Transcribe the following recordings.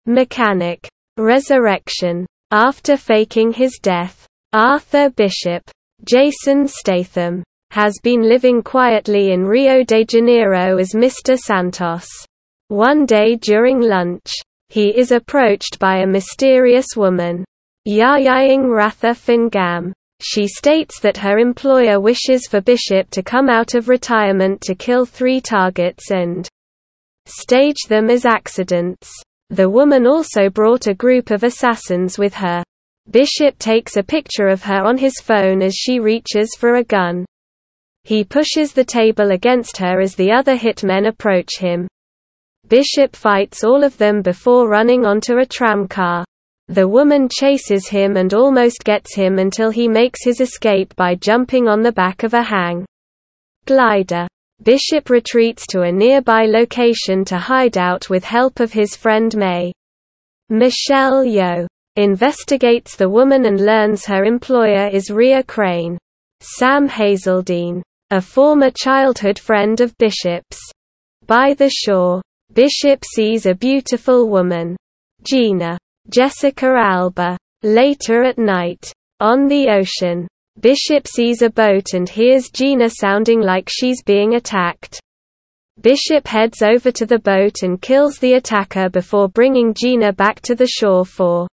MECHANICRESURRECTION. After faking his death, Arthur Bishop, Jason Statham, has been living quietly in Rio de Janeiro as Mr. Santos. One day during lunch, he is approached by a mysterious woman, Yeoh Rhatha Phongam. She states that her employer wishes for Bishop to come out of retirement to kill 3 targets and stage them as accidents. The woman also brought a group of assassins with her. Bishop takes a picture of her on his phone as she reaches for a gun. He pushes the table against her as the other hitmen approach him. Bishop fights all of them before running onto a tramcar. The woman chases him and almost gets him until he makes his escape by jumping on the back of a hang glider. Bishop retreats to a nearby location to hide out with help of his friend Michelle Yeoh investigates the woman and learns her employer is Rhea Crane. Sam Hazeldine, a former childhood friend of Bishop's. By the shore, Bishop sees a beautiful woman, Jessica Alba. Later at night, on the ocean, Bishop sees a boat and hears Gina sounding like she's being attacked. Bishop heads over to the boat and kills the attacker before bringing Gina back to the shore for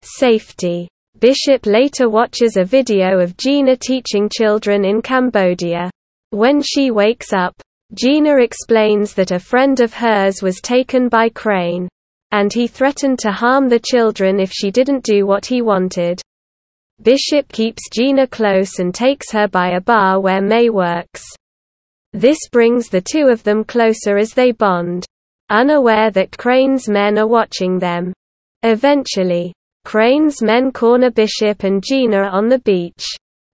safety. Bishop later watches a video of Gina teaching children in Cambodia. When she wakes up, Gina explains that a friend of hers was taken by Crane, and he threatened to harm the children if she didn't do what he wanted. Bishop keeps Gina close and takes her by a bar where May works. This brings the two of them closer as they bond, unaware that Crane's men are watching them. Eventually, Crane's men corner Bishop and Gina on the beach.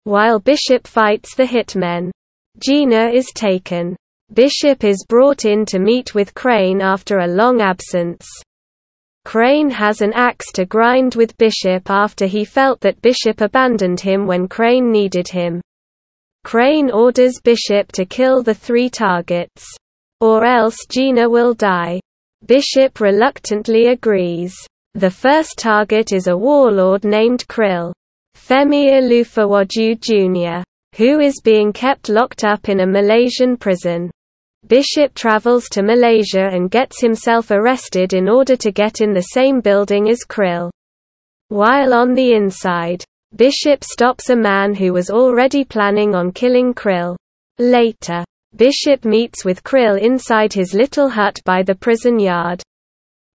While Bishop fights the hitmen, Gina is taken. Bishop is brought in to meet with Crane after a long absence. Crane has an axe to grind with Bishop after he felt that Bishop abandoned him when Crane needed him. Crane orders Bishop to kill the 3 targets, or else Gina will die. Bishop reluctantly agrees. The first target is a warlord named Krill, Femi Ilufawaju Jr., who is being kept locked up in a Malaysian prison. Bishop travels to Malaysia and gets himself arrested in order to get in the same building as Krill. While on the inside, Bishop stops a man who was already planning on killing Krill. Later, Bishop meets with Krill inside his little hut by the prison yard.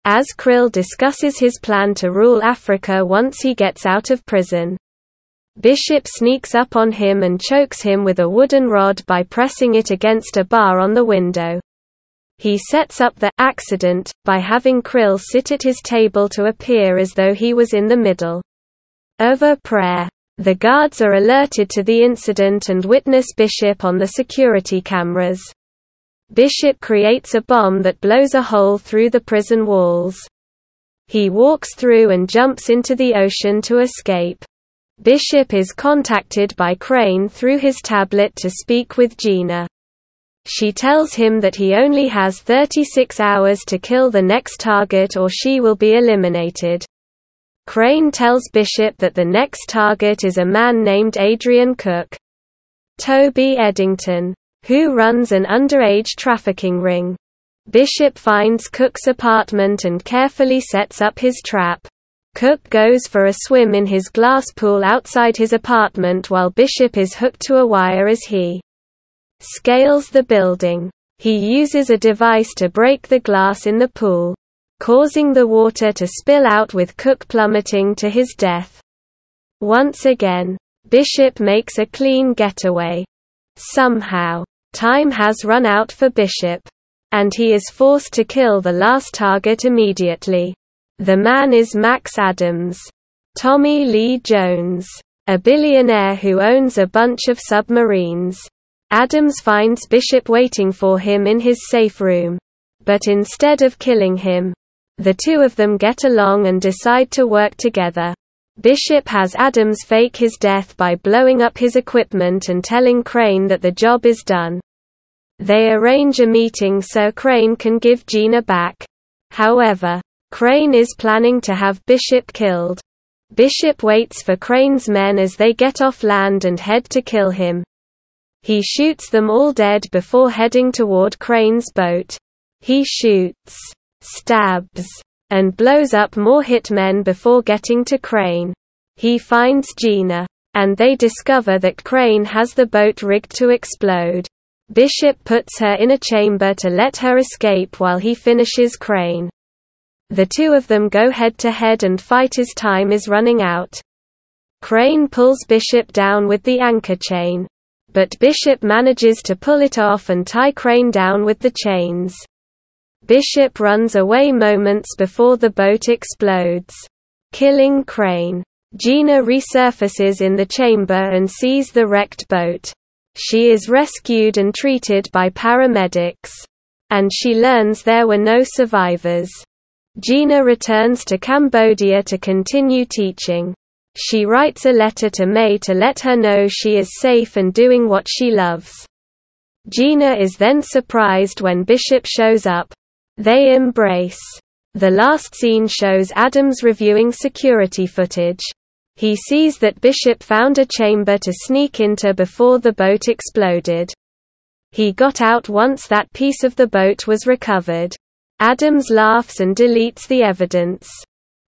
As Krill discusses his plan to rule Africa once he gets out of prison, Bishop sneaks up on him and chokes him with a wooden rod by pressing it against a bar on the window. He sets up the accident by having Krill sit at his table to appear as though he was in the middle of a prayer. The guards are alerted to the incident and witness Bishop on the security cameras. Bishop creates a bomb that blows a hole through the prison walls. He walks through and jumps into the ocean to escape. Bishop is contacted by Crane through his tablet to speak with Gina. She tells him that he only has 36 hours to kill the next target or she will be eliminated. Crane tells Bishop that the next target is a man named Adrian Cook, Toby Eddington, who runs an underage trafficking ring. Bishop finds Cook's apartment and carefully sets up his trap. Cook goes for a swim in his glass pool outside his apartment while Bishop is hooked to a wire as he scales the building. He uses a device to break the glass in the pool, causing the water to spill out with Cook plummeting to his death. Once again, Bishop makes a clean getaway. Somehow, time has run out for Bishop, and he is forced to kill the last target immediately. The man is Max Adams, Tommy Lee Jones, a billionaire who owns a bunch of submarines. Adams finds Bishop waiting for him in his safe room, but instead of killing him, the two of them get along and decide to work together. Bishop has Adams fake his death by blowing up his equipment and telling Crane that the job is done. They arrange a meeting so Crane can give Gina back. However, Crane is planning to have Bishop killed. Bishop waits for Crane's men as they get off land and head to kill him. He shoots them all dead before heading toward Crane's boat. He shoots, stabs, and blows up more hitmen before getting to Crane. He finds Gina, and they discover that Crane has the boat rigged to explode. Bishop puts her in a chamber to let her escape while he finishes Crane. The two of them go head-to-head and fight as time is running out. Crane pulls Bishop down with the anchor chain. But Bishop manages to pull it off and tie Crane down with the chains. Bishop runs away moments before the boat explodes, killing Crane. Gina resurfaces in the chamber and sees the wrecked boat. She is rescued and treated by paramedics. And she learns there were no survivors. Gina returns to Cambodia to continue teaching. She writes a letter to May to let her know she is safe and doing what she loves. Gina is then surprised when Bishop shows up. They embrace. The last scene shows Adams reviewing security footage. He sees that Bishop found a chamber to sneak into before the boat exploded. He got out once that piece of the boat was recovered. Adams laughs and deletes the evidence.